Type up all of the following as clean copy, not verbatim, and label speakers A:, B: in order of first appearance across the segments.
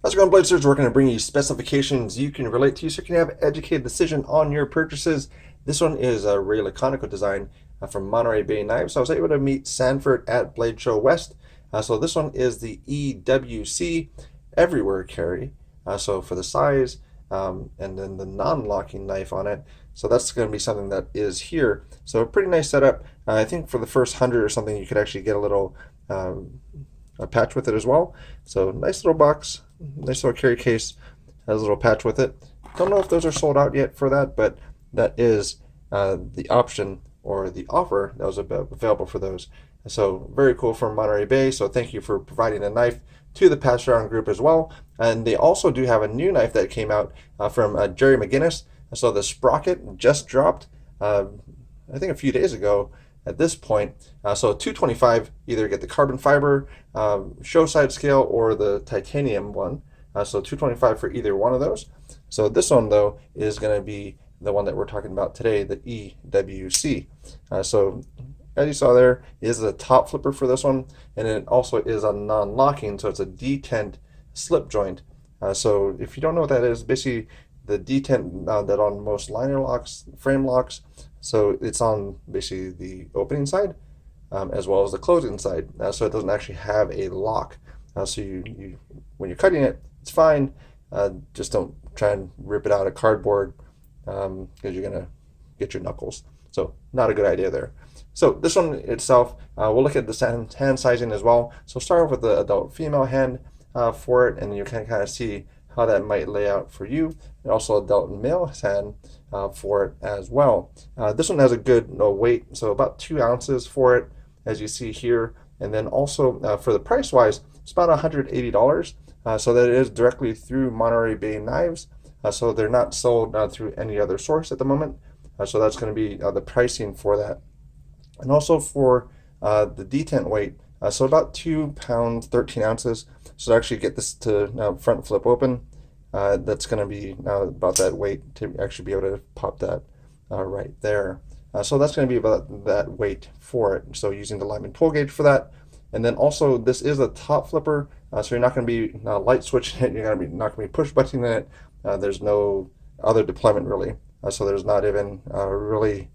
A: How's it going, Blazers? We're going to bring you specifications you can relate to so you can have an educated decision on your purchases. This one is a Ray Laconico design from Monterey Bay Knives. So I was able to meet Sanford at Blade Show West. So this one is the EWC everywhere carry. So for the size and then the non-locking knife on it. So that's going to be something that is here. So a pretty nice setup. I think for the first 100 or something, you could actually get a little a patch with it as well. So nice little box, nice little carry case, has a little patch with it. Don't know if those are sold out yet for that, but that is the option or the offer that was available for those. So very cool from Monterey Bay. So thank you for providing a knife to the Pass Around group as well. And they also do have a new knife that came out from Jerry McGinnis. So the sprocket just dropped, I think a few days ago at this point. So 225, either get the carbon fiber show side scale or the titanium one. So 225 for either one of those. So this one though is going to be the one that we're talking about today, the EWC. So as you saw there is the top flipper for this one, and it also is a non-locking, so it's a detent slip joint. So if you don't know what that is, basically the detent that on most liner locks, frame locks, so it's on basically the opening side as well as the closing side, so it doesn't actually have a lock. So you when you're cutting it, it's fine. Just don't try and rip it out of cardboard because you're gonna get your knuckles. So not a good idea there. So this one itself, we'll look at the hand sizing as well. So start off with the adult female hand for it, and you can kind of see how that might lay out for you, and also adult male hand for it as well. This one has a good weight, so about 2 ounces for it, as you see here. And then also for the price wise, it's about $180. So that is directly through Monterey Bay Knives. So they're not sold through any other source at the moment. So that's going to be the pricing for that. And also for the detent weight, so about 2 pounds, 13 ounces. So to actually get this to now front flip open, that's going to be about that weight to actually be able to pop that right there. So that's going to be about that weight for it. So using the Lyman pull gauge for that. And then also this is a top flipper, so you're not going to be light switching it. You're going to be not going to be push buttoning it. There's no other deployment really. So there's not even really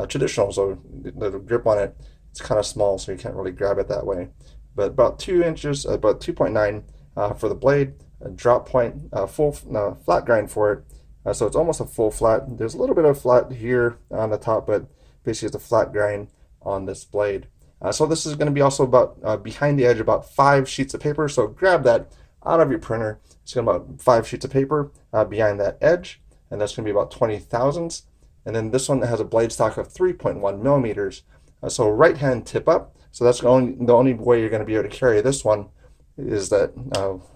A: traditional. So the grip on it, it's kind of small, so you can't really grab it that way. But about 2 inches, about 2.9 for the blade. A drop point, full flat grind for it. So it's almost a full flat. There's a little bit of flat here on the top, but basically it's a flat grind on this blade. So this is going to be also about behind the edge, about 5 sheets of paper. So grab that out of your printer. It's going to be about 5 sheets of paper behind that edge, and that's going to be about 20 thousandths. And then this one has a blade stock of 3.1 millimeters. So right hand tip up. So that's the only way you're going to be able to carry this one is that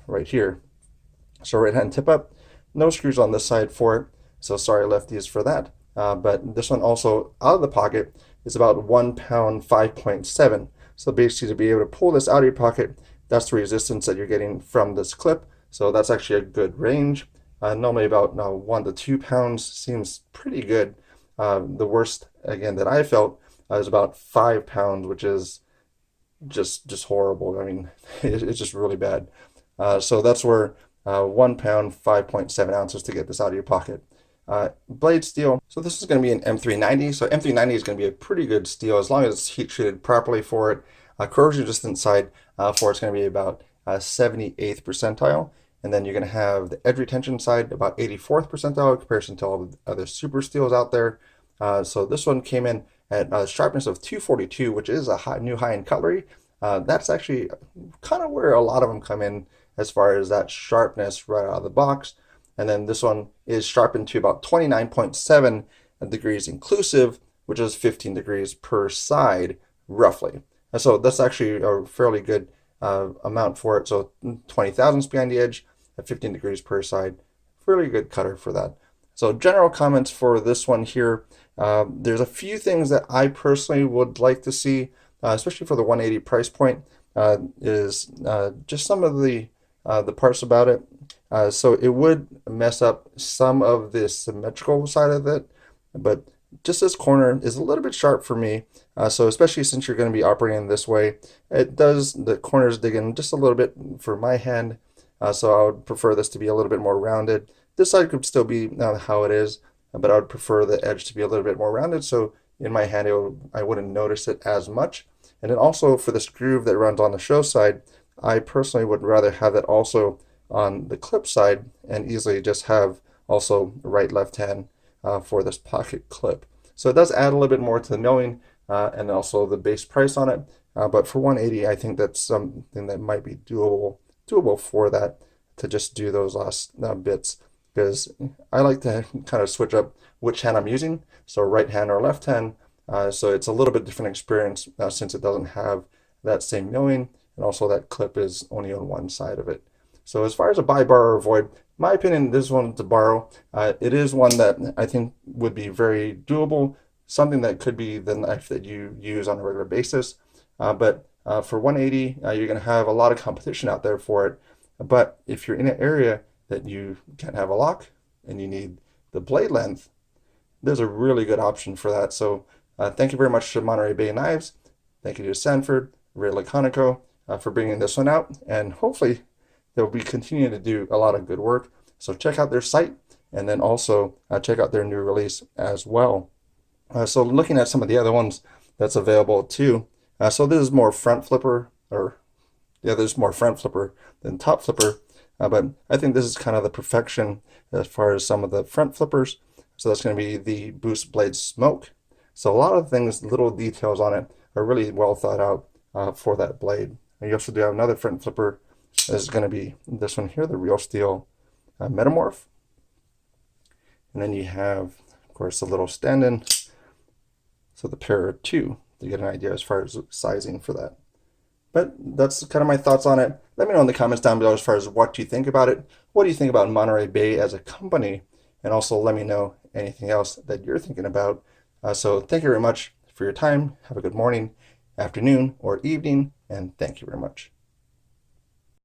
A: right here. So right hand tip up. No screws on this side for it. So sorry lefties for that. But this one also out of the pocket is about 1 pound 5.7. So basically to be able to pull this out of your pocket, that's the resistance that you're getting from this clip. So that's actually a good range. Normally about 1 to 2 pounds seems pretty good. The worst again that I felt is about 5 pounds, which is just horrible. I mean, it's just really bad. So that's where 1 pound 5.7 ounces to get this out of your pocket. Blade steel. So this is going to be an M390. So M390 is going to be a pretty good steel as long as it's heat treated properly for it. Corrosion resistant side for it's going to be about 78th percentile. And then you're going to have the edge retention side about 84th percentile in comparison to all the other super steels out there. So this one came in at a sharpness of 242, which is a new high in cutlery. That's actually kind of where a lot of them come in as far as that sharpness right out of the box. And then this one is sharpened to about 29.7 degrees inclusive, which is 15 degrees per side, roughly. And so that's actually a fairly good amount for it. So 20 thousandths behind the edge at 15 degrees per side. Fairly good cutter for that. So general comments for this one here. There's a few things that I personally would like to see, especially for the 180 price point, is just some of the parts about it. So it would mess up some of the symmetrical side of it, but just this corner is a little bit sharp for me. So especially since you're going to be operating this way, the corners dig in just a little bit for my hand. So I would prefer this to be a little bit more rounded. This side could still be how it is, but I would prefer the edge to be a little bit more rounded, so in my hand I wouldn't notice it as much. And then also for this groove that runs on the show side, I personally would rather have that also on the clip side and easily just have also right left hand for this pocket clip. So it does add a little bit more to the milling and also the base price on it. But for 180, I think that's something that might be doable for that, to just do those last bits, because I like to kind of switch up which hand I'm using, so right hand or left hand. So it's a little bit different experience since it doesn't have that same milling, and also that clip is only on one side of it. So as far as a buy, borrow, or avoid, my opinion, this one to borrow. It is one that I think would be very doable, something that could be the knife that you use on a regular basis. But for 180, you're going to have a lot of competition out there for it. But if you're in an area that you can't have a lock and you need the blade length, there's a really good option for that. So thank you very much to Monterey Bay Knives. Thank you to Sanford, Ray Laconico for bringing this one out. And hopefully they'll be continuing to do a lot of good work. So check out their site, and then also check out their new release as well. So looking at some of the other ones that's available too. So this is more front flipper, there's more front flipper than top flipper. But I think this is kind of the perfection as far as some of the front flippers. So that's going to be the boost blade smoke. So a lot of things, little details on it are really well thought out for that blade. And you also do have another front flipper. This is going to be this one here, the Real Steel Metamorph. And then you have, of course, a little stand-in. So the pair of two to get an idea as far as sizing for that. But that's kind of my thoughts on it. Let me know in the comments down below as far as what you think about it. What do you think about Monterey Bay as a company? And also let me know anything else that you're thinking about. So thank you very much for your time. Have a good morning, afternoon, or evening, and thank you very much.